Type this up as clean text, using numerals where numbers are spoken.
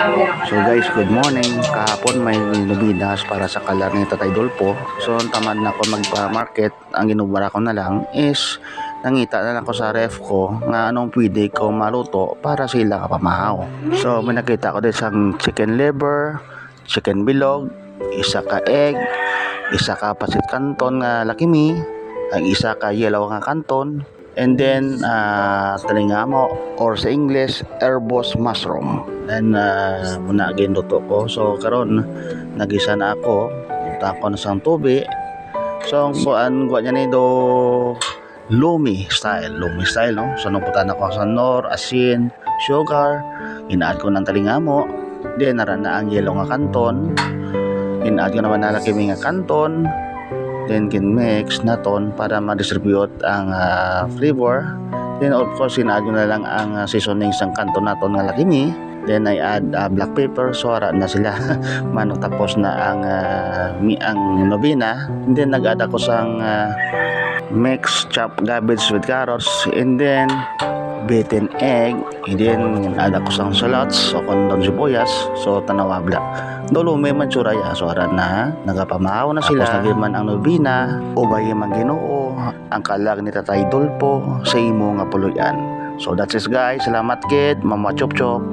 So guys, good morning. Kahapon may nubinas para sa kalar ni Tatay Dolpo. So tamad na ako magpa-market. Ang ginubara ko na lang is nangita na lang ko sa ref ko nga anong pwede ko maluto para sila kapamahaw. So may nakita ko din sang chicken liver, chicken bilog, isa ka egg, isa ka pasit canton nga lakimi, ang isa ka yellow nga canton, and then talingamo or sa English herbos mushroom. And muna again luto ko. So karon nagisa na ako. Punta ko na sa tubi. So kuan niya ni do lumi style no. So naputan ako sa nor, asin, sugar, inaad ko ng talingamo, then naran na ang yellow nga kanton, inaad ko naman na lakimi nga kanton, then mix naton para ma-distribute ang flavor. Then of course inaad ko na lang ang seasoning sang kanton naton nga lakimi. Then I add black pepper, so ara na sila manok tapos na ang nobina. And then nag-add ako sang mixed chopped cabbage with carrots, and then beaten egg, and then add ako sang shallots o kondon sibuyas, so tanawabla dolo may mansura ya. So ara na nagapamahaw na sila. Tapos nagiman ang nobina, ubay man Ginoo ang kalag ni Tatay Dolpo sa imo nga puluyan. So that's it guys, salamat kid, mama chop chop.